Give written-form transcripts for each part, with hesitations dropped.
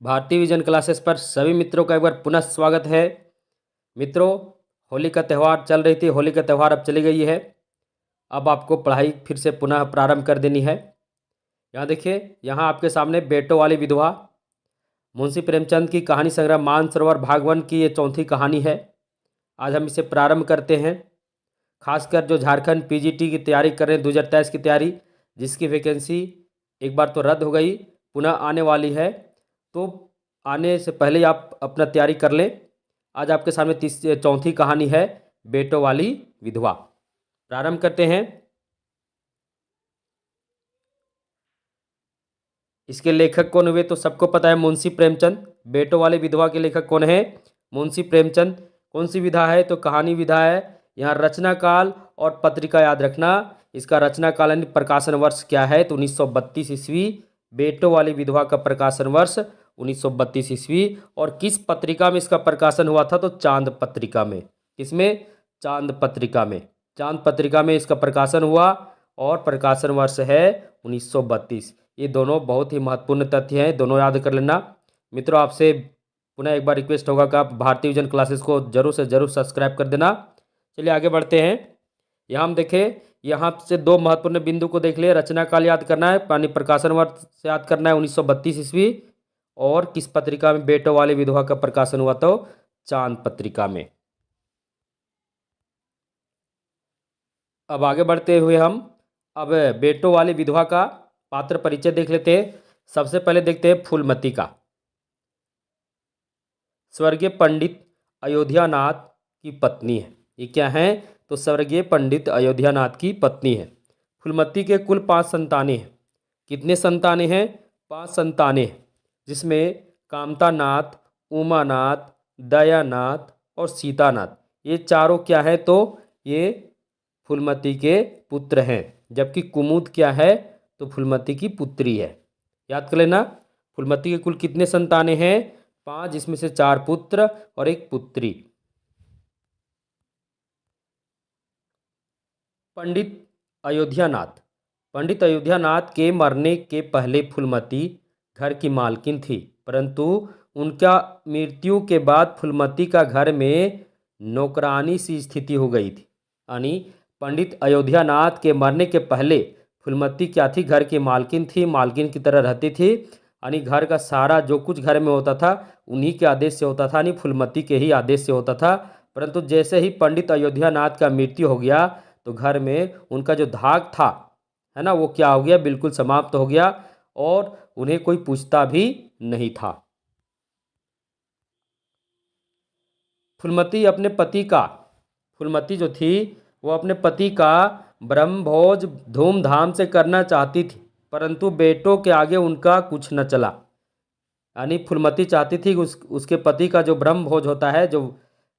भारतीय vision classes पर सभी मित्रों का एक बार पुनः स्वागत है। मित्रों, होली का त्यौहार चल रही थी, होली का त्यौहार अब चली गई है। अब आपको पढ़ाई फिर से पुनः प्रारंभ कर देनी है। यहाँ देखिए, यहाँ आपके सामने बेटों वाली विधवा मुंशी प्रेमचंद की कहानी संग्रह मानसरोवर भाग 1 की ये चौथी कहानी है। आज हम इसे प्रारंभ करते हैं। खासकर जो झारखंड पीजीटी की तैयारी कर रहे हैं, 2023 की तैयारी, जिसकी वैकेंसी एक बार तो रद्द हो गई, पुनः आने वाली है, तो आने से पहले ही आप अपना तैयारी कर लें। आज आपके सामने चौथी कहानी है, बेटों वाली विधवा। प्रारंभ करते हैं। इसके लेखक कौन हुए तो सबको पता है, मुंशी प्रेमचंद। बेटों वाली विधवा के लेखक कौन है? मुंशी प्रेमचंद। कौन सी विधा है तो कहानी विधा है। यहाँ रचना काल और पत्रिका याद रखना। इसका रचना काल यानी प्रकाशन वर्ष क्या है तो 1932 ईस्वी। बेटों वाली विधवा का प्रकाशन वर्ष 1932 ईस्वी। और किस पत्रिका में इसका प्रकाशन हुआ था तो चांद पत्रिका में। किसमें? चांद पत्रिका में। चांद पत्रिका में इसका प्रकाशन हुआ और प्रकाशन वर्ष है 1932। ये दोनों बहुत ही महत्वपूर्ण तथ्य हैं, दोनों याद कर लेना। मित्रों, आपसे पुनः एक बार रिक्वेस्ट होगा कि आप भारतीय विजन क्लासेस को जरूर से जरूर सब्सक्राइब कर देना। चलिए आगे बढ़ते हैं। यहाँ हम देखें, यहाँ से दो महत्वपूर्ण बिंदु को देख लिए। रचना काल याद करना है, पानी प्रकाशन वर्ष याद करना है 1932 ईस्वी। और किस पत्रिका में बेटों वाली विधवा का प्रकाशन हुआ तो चांद पत्रिका में। अब आगे बढ़ते हुए हम अब बेटों वाली विधवा का पात्र परिचय देख लेते हैं। सबसे पहले देखते हैं फूलमती का। स्वर्गीय पंडित अयोध्यानाथ की पत्नी है। ये क्या है तो स्वर्गीय पंडित अयोध्यानाथ की पत्नी है। फूलमती के कुल 5 संतानें हैं। कितने संतानें हैं? 5 संतानें हैं, जिसमें कामतानाथ, उमानाथ, दयानाथ और सीतानाथ, ये चारों क्या है तो ये फूलमती के पुत्र हैं। जबकि कुमुद क्या है तो फूलमती की पुत्री है। याद कर लेना। फूलमती के कुल कितने संतानें हैं? 5, जिसमें से 4 पुत्र और 1 पुत्री। पंडित अयोध्यानाथ। पंडित अयोध्यानाथ के मरने के पहले फूलमती घर की मालकिन थी, परंतु उनका मृत्यु के बाद फूलमती का घर में नौकरानी सी स्थिति हो गई थी। यानी पंडित अयोध्यानाथ के मरने के पहले फूलमती क्या थी? घर की मालकिन थी, मालकिन की तरह रहती थी। यानी घर का सारा जो कुछ घर में होता था उन्हीं के आदेश से होता था, यानी फूलमती के ही आदेश से होता था। परंतु जैसे ही पंडित अयोध्यानाथ का मृत्यु हो गया तो घर में उनका जो धाक था, है ना, वो क्या हो गया? बिल्कुल समाप्त हो गया और उन्हें कोई पूछता भी नहीं था। फूलमती अपने पति का, फूलमती जो थी वो अपने पति का ब्रह्मभोज धूमधाम से करना चाहती थी, परंतु बेटों के आगे उनका कुछ न चला। यानी फूलमती चाहती थी कि उसके पति का जो ब्रह्मभोज होता है, जो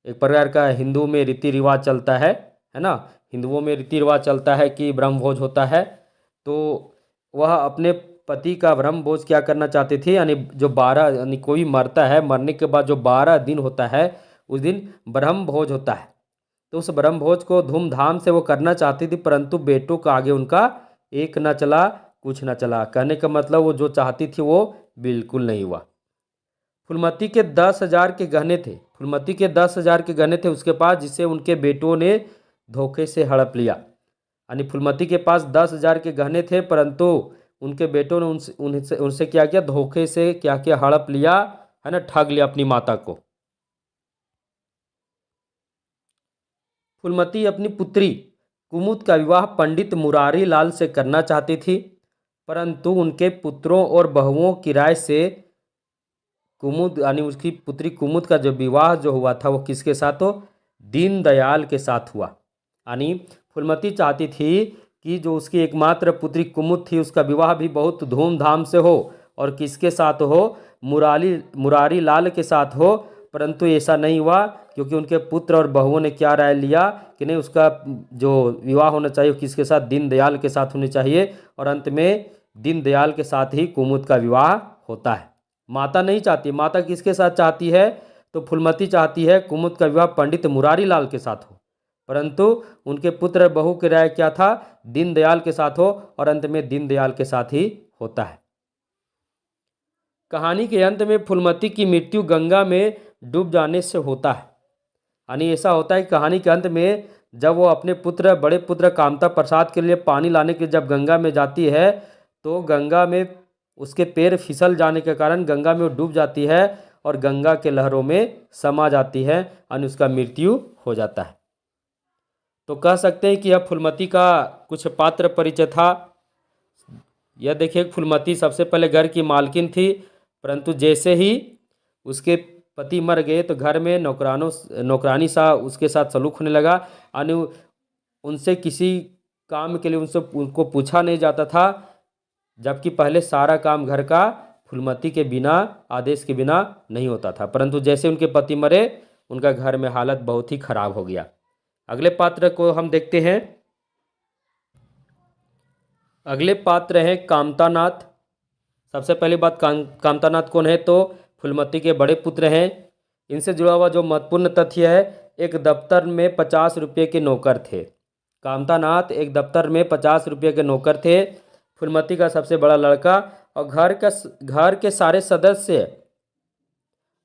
एक प्रकार का हिंदू में रीति रिवाज चलता है ना, हिंदुओं में रीति रिवाज चलता है कि ब्रह्मभोज होता है, तो वह अपने पति का ब्रह्मभोज क्या करना चाहती थी, यानी जो 12, यानी कोई मरता है, मरने के बाद जो 12 दिन होता है उस दिन ब्रह्मभोज होता है, तो उस ब्रह्मभोज को धूमधाम से वो करना चाहती थी, परंतु बेटों का आगे उनका एक न चला, कुछ न चला। कहने का मतलब वो जो चाहती थी वो बिल्कुल नहीं हुआ। फूलमती के 10,000 के गहने थे, फूलमती के 10,000 के गहने थे उसके पास, जिसे उनके बेटों ने धोखे से हड़प लिया। यानी फूलमती के पास 10,000 के गहने थे, परंतु उनके बेटों ने उनसे क्या किया? धोखे से क्या किया? हड़प लिया, है ना, ठग लिया अपनी माता को। फूलमती अपनी पुत्री कुमुद का विवाह पंडित मुरारी लाल से करना चाहती थी, परंतु उनके पुत्रों और बहुओं की राय से कुमुद, यानी उसकी पुत्री कुमुद का जो विवाह जो हुआ था वो किसके साथ हो? दीनदयाल के साथ हुआ। यानी फूलमती चाहती थी कि जो उसकी एकमात्र पुत्री कुमुद थी उसका विवाह भी बहुत धूमधाम से हो, और किसके साथ हो? मुरारी लाल के साथ हो। परंतु ऐसा नहीं हुआ, क्योंकि उनके पुत्र और बहुओं ने क्या राय लिया कि नहीं, उसका जो विवाह होना चाहिए किसके साथ? दीनदयाल के साथ होनी चाहिए। और अंत में दीनदयाल के साथ ही कुमुद का विवाह होता है। माता नहीं चाहती। माता किसके साथ चाहती है? तो फूलमती चाहती है कुमुद का विवाह पंडित मुरारी लाल के साथ हो, परंतु उनके पुत्र बहू की राय क्या था? दीनदयाल के साथ हो, और अंत में दीनदयाल के साथ ही होता है। कहानी के अंत में फूलमती की मृत्यु गंगा में डूब जाने से होता है। यानी ऐसा होता है कि कहानी के अंत में जब वो अपने पुत्र बड़े पुत्र कामता प्रसाद के लिए पानी लाने के लिए जब गंगा में जाती है तो गंगा में उसके पैर फिसल जाने के कारण गंगा में वो डूब जाती है और गंगा के लहरों में समा जाती है और उसका मृत्यु हो जाता है। तो कह सकते हैं कि यह फूलमती का कुछ पात्र परिचय था। यह देखिए फूलमती सबसे पहले घर की मालकिन थी, परंतु जैसे ही उसके पति मर गए तो घर में नौकरानी सा उसके साथ सलूक होने लगा। यानी उनसे किसी काम के लिए उनको पूछा नहीं जाता था, जबकि पहले सारा काम घर का फूलमती के बिना आदेश के बिना नहीं होता था। परंतु जैसे उनके पति मरे उनका घर में हालत बहुत ही खराब हो गया। अगले पात्र को हम देखते हैं। अगले पात्र हैं कामतानाथ। सबसे पहली बात कामतानाथ कौन है तो फूलमती के बड़े पुत्र हैं। इनसे जुड़ा हुआ जो महत्वपूर्ण तथ्य है, एक दफ्तर में 50 रुपये के नौकर थे। कामतानाथ एक दफ्तर में 50 रुपये के नौकर थे, फूलमती का सबसे बड़ा लड़का, और घर के सारे सदस्य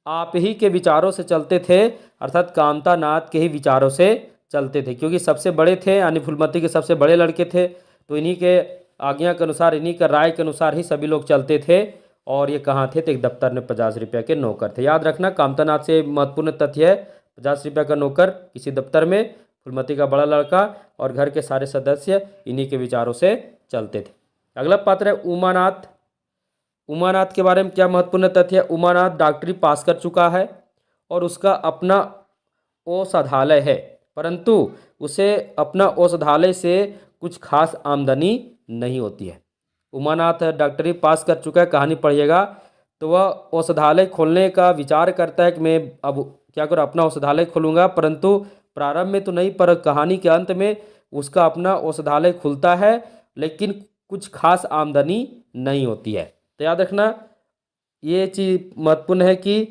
आप ही के विचारों से चलते थे, अर्थात कामतानाथ के ही विचारों से चलते थे, क्योंकि सबसे बड़े थे यानी फूलमती के सबसे बड़े लड़के थे, तो इन्हीं के आज्ञा के अनुसार इन्हीं के राय के अनुसार ही सभी लोग चलते थे। और ये कहाँ थे तो एक दफ्तर में 50 रुपये के नौकर थे। याद रखना कामतानाथ से महत्वपूर्ण तथ्य है, 50 रुपये का नौकर किसी दफ्तर में, फूलमती का बड़ा लड़का और घर के सारे सदस्य इन्हीं के विचारों से चलते थे। अगला पात्र है उमानाथ। उमानाथ के बारे में क्या महत्वपूर्ण तथ्य है, उमानाथ डॉक्टरी पास कर चुका है और उसका अपना औषधालय है, परंतु उसे अपना औषधालय से कुछ खास आमदनी नहीं होती है। उमानाथ डॉक्टरी पास कर चुका है, कहानी पढ़िएगा, तो वह औषधालय खोलने का विचार करता है कि मैं अब क्या करूँ अपना औषधालय खोलूँगा, परंतु प्रारंभ में तो नहीं, पर कहानी के अंत में उसका अपना औषधालय खुलता है, लेकिन कुछ खास आमदनी नहीं होती है। तो याद रखना ये चीज़ महत्वपूर्ण है कि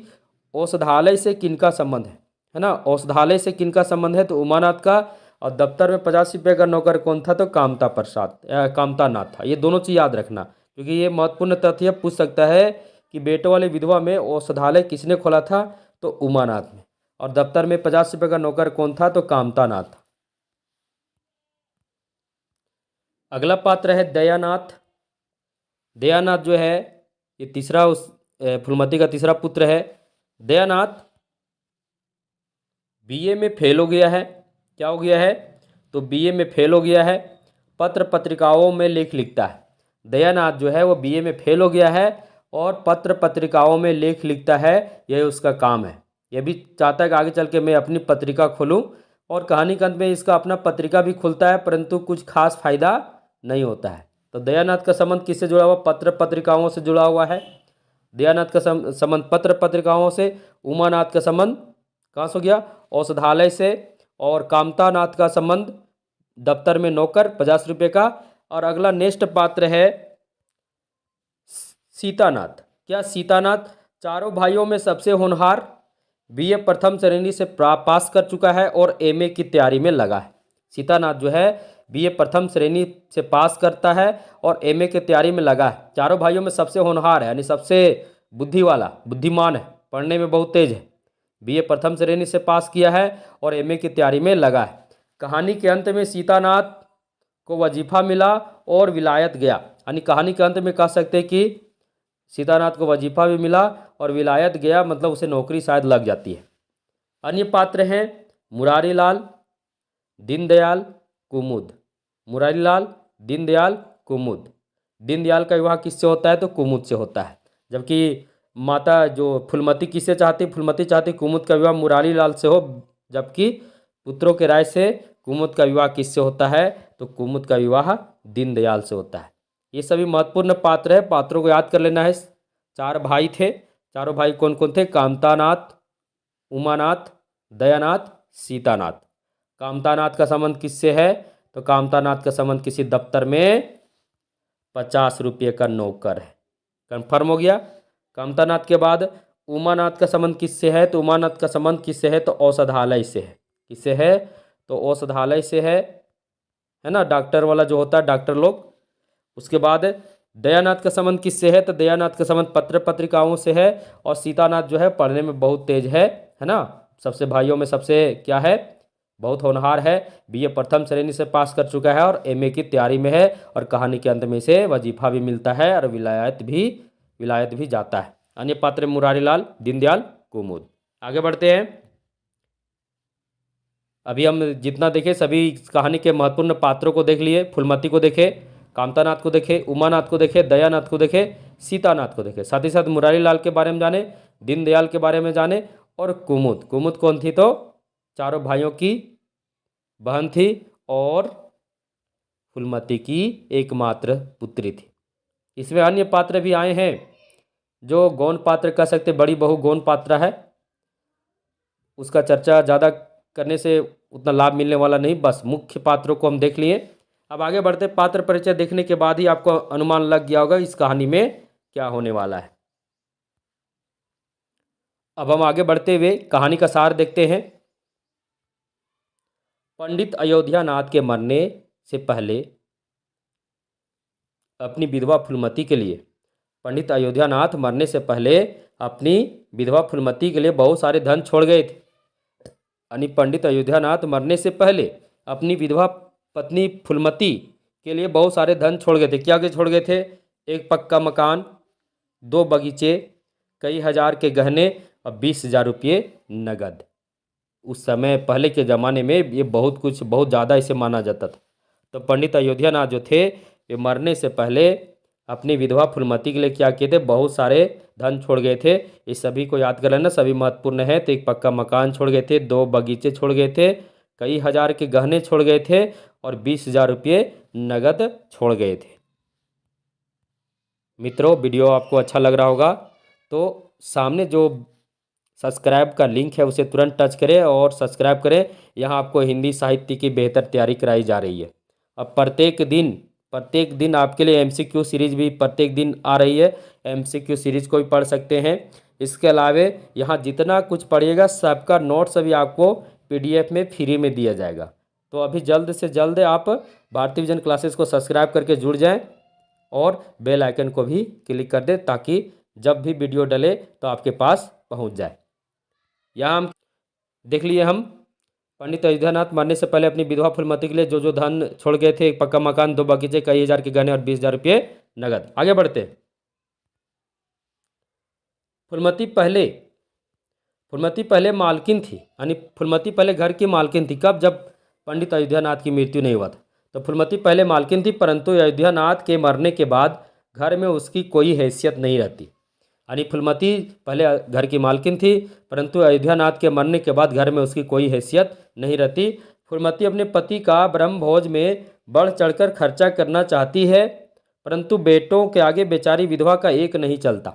औषधालय से किनका संबंध है ना, औषधालय से किनका संबंध है तो उमानाथ का, और दफ्तर में 50 रुपये का नौकर कौन था तो कामतानाथ था। ये दोनों चीज़ याद रखना, क्योंकि ये महत्वपूर्ण तथ्य पूछ सकता है कि बेटों वाली विधवा में औषधालय किसने खोला था तो उमानाथ ने, और दफ्तर में 50 रुपये का नौकर कौन था तो कामतानाथ था। अगला पात्र है दयानाथ। दयानाथ जो है ये तीसरा उस फूलमती का तीसरा पुत्र है। दयानाथ बीए में फेल हो गया है। क्या हो गया है तो बीए में फेल हो गया है, पत्र पत्रिकाओं में लेख लिखता है। दयानाथ जो है वो बीए में फेल हो गया है और पत्र पत्रिकाओं में लेख लिखता है, यह उसका काम है। यह भी चाहता है कि आगे चल के मैं अपनी पत्रिका खोलूं, और कहानी के अंत में इसका अपना पत्रिका भी खुलता है, परंतु कुछ खास फायदा नहीं होता है। तो दयानाथ का संबंध किससे जुड़ा हुआ, पत्र पत्रिकाओं से जुड़ा हुआ है। दयानाथ का संबंध पत्र पत्रिकाओं से, उमानाथ का संबंध कहाँ से हो गया औषधालय से, और कामतानाथ का संबंध दफ्तर में नौकर 50 रुपये का। और अगला नेक्स्ट पात्र है सीतानाथ। क्या सीतानाथ चारों भाइयों में सबसे होनहार, बीए प्रथम श्रेणी से पास कर चुका है और एमए की तैयारी में लगा है। सीतानाथ जो है बीए प्रथम श्रेणी से पास करता है और एमए की तैयारी में लगा है। चारों भाइयों में सबसे होनहार है, यानी सबसे बुद्धिमान है, पढ़ने में बहुत तेज है, बीए प्रथम श्रेणी से पास किया है और एमए की तैयारी में लगा है। कहानी के अंत में सीतानाथ को वजीफा मिला और विलायत गया, यानी कहानी के अंत में कह सकते हैं कि सीतानाथ को वजीफा भी मिला और विलायत गया, मतलब उसे नौकरी शायद लग जाती है। अन्य पात्र हैं मुरारीलाल, दीनदयाल, कुमुद। मुरारीलाल, दीनदयाल, कुमुद। दीनदयाल का विवाह किससे होता है तो कुमुद से होता है, जबकि माता जो फूलमती किससे चाहती, फूलमती चाहती कुमुद का विवाह मुरारीलाल से हो, जबकि पुत्रों के राय से कुमुद का विवाह किससे होता है तो कुमुद का विवाह दीनदयाल से होता है। ये सभी महत्वपूर्ण पात्र है, पात्रों को याद कर लेना है। 4 भाई थे, चारों भाई कौन कौन थे, कामतानाथ, उमानाथ, दयानाथ, सीतानाथ। कामतानाथ का संबंध किससे है तो कामतानाथ का संबंध किसी दफ्तर में 50 रुपये का नौकर है, कन्फर्म हो गया। कामतानाथ के बाद उमानाथ का संबंध किससे है तो उमानाथ का संबंध किससे है तो औषधालय से है। किससे है तो औषधालय से है ना, डॉक्टर वाला जो होता है डॉक्टर लोग। उसके बाद दयानाथ का संबंध किससे है? तो दयानाथ का संबंध पत्र पत्रिकाओं से है। और सीतानाथ जो है पढ़ने में बहुत तेज है ना, सबसे भाइयों में सबसे क्या है, बहुत होनहार है। बीए प्रथम श्रेणी से पास कर चुका है और एमए की तैयारी में है। और कहानी के अंत में इसे वजीफा भी मिलता है और विलायत भी जाता है। अन्य पात्र मुरारी लाल, दीनदयाल, कुमुद। आगे बढ़ते हैं। अभी हम जितना देखे सभी कहानी के महत्वपूर्ण पात्रों को देख लिए। फूलमती को देखे, कामतानाथ को देखे, उमानाथ को देखे, दयानाथ को देखे, सीतानाथ को देखे। साथ ही साथ मुरारी लाल के बारे में जाने, दीनदयाल के बारे में जाने। और कुमुद, कुमुद कौन थी? तो चारों भाइयों की बहन थी और फूलमती की एकमात्र पुत्री थी। इसमें अन्य पात्र भी आए हैं जो गौण पात्र कह सकते, बड़ी बहू गौण पात्र है, उसका चर्चा ज़्यादा करने से उतना लाभ मिलने वाला नहीं, बस मुख्य पात्रों को हम देख लिए। अब आगे बढ़ते। पात्र परिचय देखने के बाद ही आपको अनुमान लग गया होगा इस कहानी में क्या होने वाला है। अब हम आगे बढ़ते हुए कहानी का सार देखते हैं। पंडित अयोध्यानाथ के मरने से पहले अपनी विधवा फूलमती के लिए, पंडित अयोध्यानाथ मरने से पहले अपनी विधवा फूलमती के लिए बहुत सारे धन छोड़ गए थे। यानी पंडित अयोध्यानाथ मरने से पहले अपनी विधवा पत्नी फूलमती के लिए बहुत सारे धन छोड़ गए थे। क्या क्या छोड़ गए थे? एक पक्का मकान, 2 बगीचे, कई हजार के गहने और 20,000 रुपये नगद। उस समय पहले के ज़माने में ये बहुत कुछ, बहुत ज़्यादा इसे माना जाता था। तो पंडित अयोध्यानाथ जो थे ये मरने से पहले अपनी विधवा फूलमती के लिए क्या किए थे? बहुत सारे धन छोड़ गए थे। इस सभी को याद कर लेना, सभी महत्वपूर्ण है। तो एक पक्का मकान छोड़ गए थे, 2 बगीचे छोड़ गए थे, कई हजार के गहने छोड़ गए थे और 20,000 रुपये नगद छोड़ गए थे। मित्रों, वीडियो आपको अच्छा लग रहा होगा तो सामने जो सब्सक्राइब का लिंक है उसे तुरंत टच करें और सब्सक्राइब करें। यहाँ आपको हिंदी साहित्य की बेहतर तैयारी कराई जा रही है। अब प्रत्येक दिन आपके लिए एमसीक्यू सीरीज भी प्रत्येक दिन आ रही है। एमसीक्यू सीरीज को भी पढ़ सकते हैं। इसके अलावे यहाँ जितना कुछ पढ़िएगा सबका नोट्स भी आपको पीडीएफ में फ्री में दिया जाएगा। तो अभी जल्द से जल्द आप भारती विजन क्लासेस को सब्सक्राइब करके जुड़ जाएं और बेल आइकन को भी क्लिक कर दें ताकि जब भी वीडियो डले तो आपके पास पहुंच जाए। यहाँ हम देख लिए हम पंडित अयोध्यानाथ मरने से पहले अपनी विधवा फूलमती के लिए जो जो धन छोड़ गए थे, एक पक्का मकान, 2 बगीचे, कई हजार के गहने और 20,000 रुपये नगद। आगे बढ़ते। फूलमती पहले मालकिन थी, यानी फूलमती पहले घर की मालकिन थी। कब? जब पंडित अयोध्यानाथ की मृत्यु नहीं हुआ था। तो फूलमती पहले मालकिन थी, परंतु अयोध्यानाथ के मरने के बाद घर में उसकी कोई हैसियत नहीं रहती। यानी फूलमती पहले घर की मालकिन थी, परंतु अयोध्यानाथ के मरने के बाद घर में उसकी कोई हैसियत नहीं रहती। फूलमती अपने पति का ब्रह्मभोज में बढ़ चढ़कर खर्चा करना चाहती है, परंतु बेटों के आगे बेचारी विधवा का एक नहीं चलता।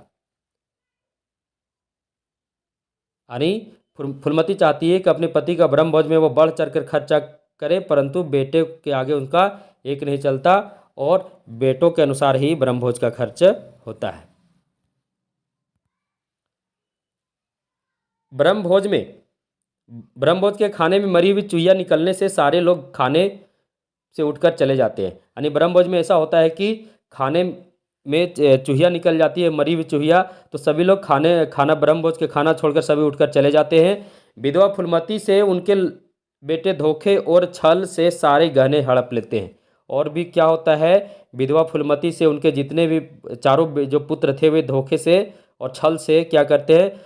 यानी फूलमती चाहती है कि अपने पति का ब्रह्मभोज में वो बढ़ चढ़कर खर्चा करे, परंतु बेटे के आगे उनका एक नहीं चलता और बेटों के अनुसार ही ब्रह्मभोज का खर्च होता है। ब्रह्मभोज के खाने में मरी हुई चूहिया निकलने से सारे लोग खाने से उठकर चले जाते हैं। यानी ब्रह्मभोज में ऐसा होता है कि खाने में चूहिया निकल जाती है, मरी हुई चूहिया, तो सभी लोग खाना ब्रह्मभोज के खाना छोड़कर सभी उठकर चले जाते हैं। विधवा फूलमती से उनके बेटे धोखे और छल से सारे गहने हड़प लेते हैं। और भी क्या होता है, विधवा फूलमती से उनके जितने भी चारों जो पुत्र थे वे धोखे से और छल से क्या करते हैं,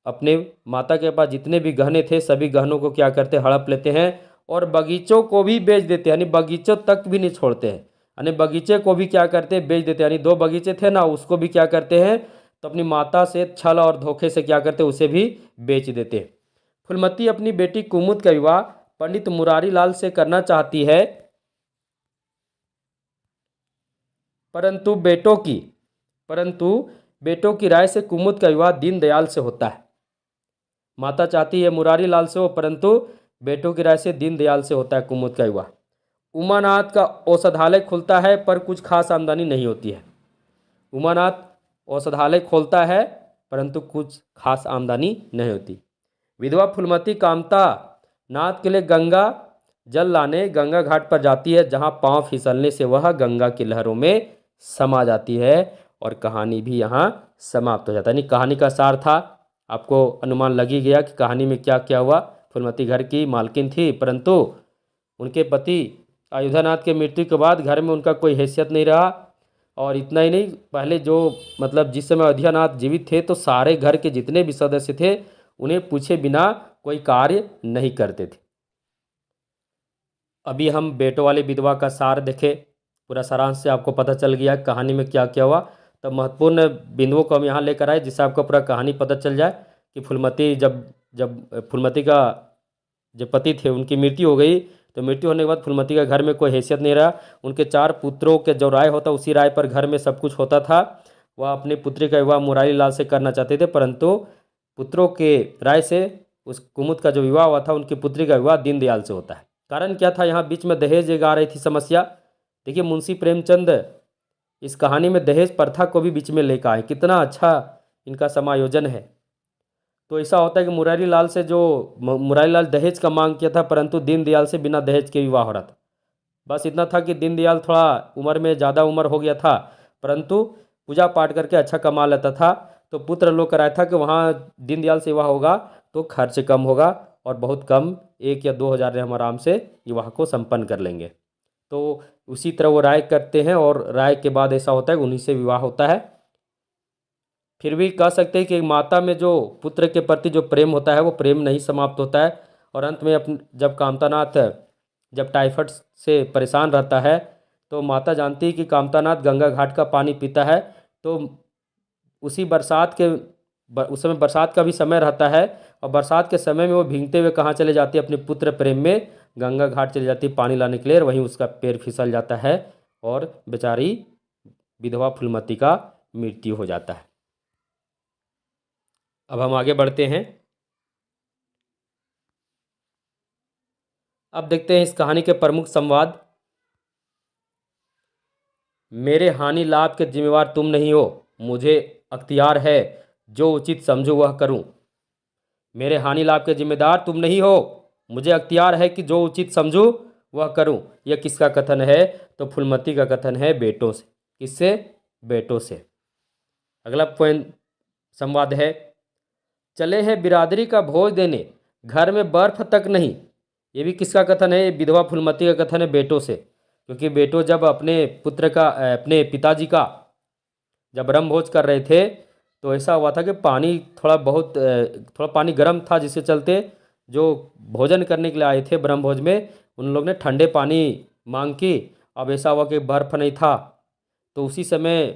अपने माता के पास जितने भी गहने थे सभी गहनों को क्या करते, हड़प लेते हैं और बगीचों को भी बेच देते हैं। यानी बगीचों तक भी नहीं छोड़ते हैं, यानी बगीचे को भी क्या करते हैं, बेच देते हैं। यानी 2 बगीचे थे ना, उसको भी क्या करते हैं, तो अपनी माता से छल और धोखे से क्या करते हैं, उसे भी बेच देते हैं। फूलमती अपनी बेटी कुमुद का विवाह पंडित मुरारी लाल से करना चाहती है, परंतु बेटों की राय से कुमुद का विवाह दीनदयाल से होता है। माता चाहती है मुरारी लाल से हो, परंतु बेटों की राय से दीनदयाल से होता है कुमुद का विवाह। उमानाथ का औषधालय खुलता है पर कुछ खास आमदनी नहीं होती है। उमानाथ औषधालय खोलता है परंतु कुछ खास आमदनी नहीं होती। विधवा फूलमती कामता नाथ के लिए गंगा जल लाने गंगा घाट पर जाती है, जहां पांव फिसलने से वह गंगा की लहरों में समा जाती है और कहानी भी यहाँ समाप्त हो जाता है। यानी कहानी का सार था, आपको अनुमान लग ही गया कि कहानी में क्या क्या हुआ। फूलमती घर की मालकिन थी, परंतु उनके पति अयोध्यानाथ के मृत्यु के बाद घर में उनका कोई हैसियत नहीं रहा। और इतना ही नहीं, पहले जो मतलब जिस समय अयोध्यानाथ जीवित थे तो सारे घर के जितने भी सदस्य थे उन्हें पूछे बिना कोई कार्य नहीं करते थे। अभी हम बेटों वाली विधवा का सार देखे, पूरा सारांश से आपको पता चल गया कहानी में क्या क्या हुआ। तो महत्वपूर्ण बिंदुओं को हम यहाँ लेकर आए जिससे आपको पूरा कहानी पता चल जाए कि फूलमती जब जब फूलमती का जो पति थे उनकी मृत्यु हो गई, तो मृत्यु होने के बाद फूलमती का घर में कोई हैसियत नहीं रहा। उनके 4 पुत्रों के जो राय होता उसी राय पर घर में सब कुछ होता था। वह अपनी पुत्री का विवाह मुरारी लाल से करना चाहते थे, परंतु पुत्रों के राय से उस कुमुद का जो विवाह हुआ था उनकी पुत्री का विवाह दीनदयाल से होता है। कारण क्या था, यहाँ बीच में दहेज एक आ रही थी समस्या। देखिए मुंशी प्रेमचंद इस कहानी में दहेज प्रथा को भी बीच में लेकर आए, कितना अच्छा इनका समायोजन है। तो ऐसा होता है कि मुरारी लाल से जो मुरारी लाल दहेज का मांग किया था, परंतु दीनदयाल से बिना दहेज के विवाह हो रहा था। बस इतना था कि दीनदयाल थोड़ा उम्र में ज़्यादा उम्र हो गया था, परंतु पूजा पाठ करके अच्छा कमा लेता था। तो पुत्र लोग कराया था कि वहाँ दीनदयाल से विवाह होगा तो खर्च कम होगा और बहुत कम 1 या 2 हज़ार में हम आराम से विवाह को संपन्न कर लेंगे। तो उसी तरह वो राय करते हैं और राय के बाद ऐसा होता है कि उन्हीं से विवाह होता है। फिर भी कह सकते हैं कि एक माता में जो पुत्र के प्रति जो प्रेम होता है वो प्रेम नहीं समाप्त होता है। और अंत में जब कामतानाथ जब टाइफाइड से परेशान रहता है तो माता जानती है कि कामतानाथ गंगा घाट का पानी पीता है। तो उसी उस समय बरसात का भी समय रहता है और बरसात के समय में वो भीगते हुए कहाँ चले जाती है, अपने पुत्र प्रेम में गंगा घाट चली जाती है पानी लाने के लिए, और वहीं उसका पैर फिसल जाता है और बेचारी विधवा फूलमती का मृत्यु हो जाता है। अब हम आगे बढ़ते हैं। अब देखते हैं इस कहानी के प्रमुख संवाद। मेरे हानि लाभ के जिम्मेवार तुम नहीं हो, मुझे अख्तियार है जो उचित समझूं वह करूं। मेरे हानि लाभ के जिम्मेदार तुम नहीं हो, मुझे अख्तियार है कि जो उचित समझूं वह करूं। यह किसका कथन है? तो फूलमती का कथन है बेटों से। किससे? बेटों से। अगला पॉइंट संवाद है, चले हैं बिरादरी का भोज देने, घर में बर्फ तक नहीं। ये भी किसका कथन है? विधवा फूलमती का कथन है बेटों से। क्योंकि बेटों जब अपने पिताजी का जब ब्रह्मभोज कर रहे थे तो ऐसा हुआ था कि पानी थोड़ा पानी गर्म था, जिसके चलते जो भोजन करने के लिए आए थे ब्रह्मभोज में उन लोग ने ठंडे पानी मांग की। अब ऐसा हुआ कि बर्फ़ नहीं था, तो उसी समय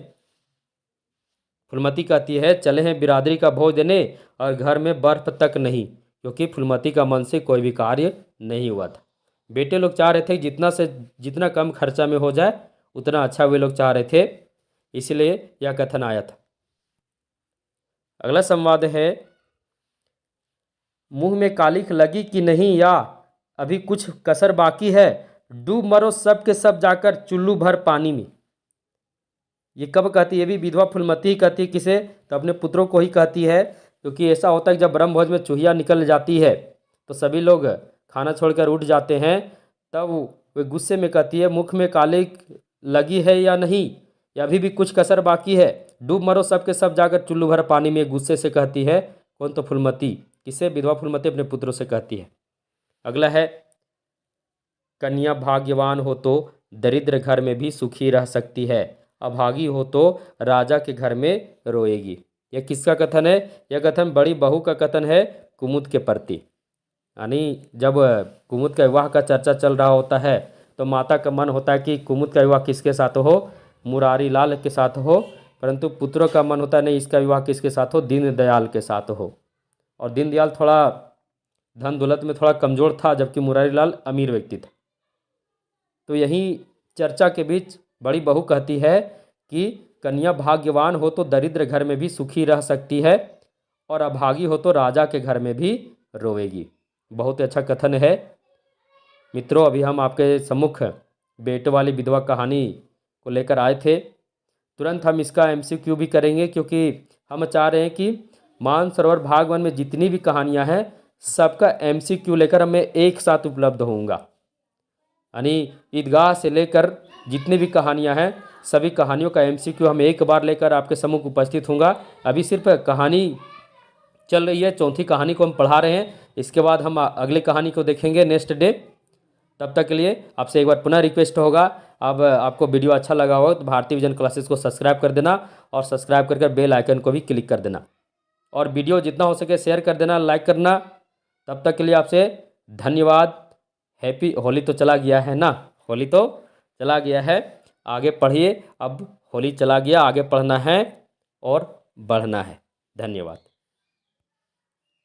फूलमती कहती है चले हैं बिरादरी का भोज देने और घर में बर्फ़ तक नहीं, क्योंकि फूलमती का मन से कोई भी कार्य नहीं हुआ था। बेटे लोग चाह रहे थे जितना कम खर्चा में हो जाए उतना अच्छा वे लोग चाह रहे थे, इसलिए यह कथन आया था। अगला संवाद है, मुंह में कालिख लगी कि नहीं या अभी कुछ कसर बाकी है, डूब मरो सब के सब जाकर चुल्लू भर पानी में। ये कब कहती है? ये भी विधवा फूलमती ही कहती है। किसे? तो अपने पुत्रों को ही कहती है, क्योंकि ऐसा होता है कि जब ब्रह्मभोज में चूहिया निकल जाती है तो सभी लोग खाना छोड़कर उठ जाते हैं। तब वे गुस्से में कहती है मुख में कालिख लगी है या नहीं, या अभी भी कुछ कसर बाकी है, डूब मरो सब के सब जाकर चुल्लू भर पानी में। गुस्से से कहती है कौन? तो फूलमती। किसे? विधवा फूलमती अपने पुत्रों से कहती है। अगला है, कन्या भाग्यवान हो तो दरिद्र घर में भी सुखी रह सकती है, अभागी हो तो राजा के घर में रोएगी। यह किसका कथन है? यह कथन बड़ी बहू का कथन है कुमुद के प्रति। यानी जब कुमुद का विवाह का चर्चा चल रहा होता है तो माता का मन होता है कि कुमुद का विवाह किसके साथ हो? मुरारी लाल के साथ हो, परंतु पुत्रों का मन होता है नहीं, इसका विवाह किसके साथ हो? दीनदयाल के साथ हो। और दीनदयाल थोड़ा धन दौलत में थोड़ा कमज़ोर था, जबकि मुरारी लाल अमीर व्यक्ति था। तो यही चर्चा के बीच बड़ी बहू कहती है कि कन्या भाग्यवान हो तो दरिद्र घर में भी सुखी रह सकती है और अभागी हो तो राजा के घर में भी रोएगी। बहुत अच्छा कथन है। मित्रों, अभी हम आपके सम्मुख बेटे वाली विधवा कहानी को लेकर आए थे। तुरंत हम इसका MCQ भी करेंगे, क्योंकि हम चाह रहे हैं कि मानसरोवर भाग 1 में जितनी भी कहानियाँ हैं सबका MCQ लेकर मैं एक साथ उपलब्ध होऊंगा। यानी ईदगाह से लेकर जितनी भी कहानियाँ हैं सभी कहानियों का MCQ हम एक बार लेकर आपके सम्मुख उपस्थित होऊंगा। अभी सिर्फ कहानी चल रही है, चौथी कहानी को हम पढ़ा रहे हैं। इसके बाद हम अगली कहानी को देखेंगे नेक्स्ट डे। तब तक के लिए आपसे एक बार पुनः रिक्वेस्ट होगा, अब आपको वीडियो अच्छा लगा हो तो भारती विजन क्लासेस को सब्सक्राइब कर देना और सब्सक्राइब कर बेल आइकन को भी क्लिक कर देना और वीडियो जितना हो सके शेयर कर देना, लाइक करना। तब तक के लिए आपसे धन्यवाद। हैप्पी होली तो चला गया है ना, होली तो चला गया है, आगे पढ़िए। अब होली चला गया, आगे पढ़ना है और बढ़ना है। धन्यवाद।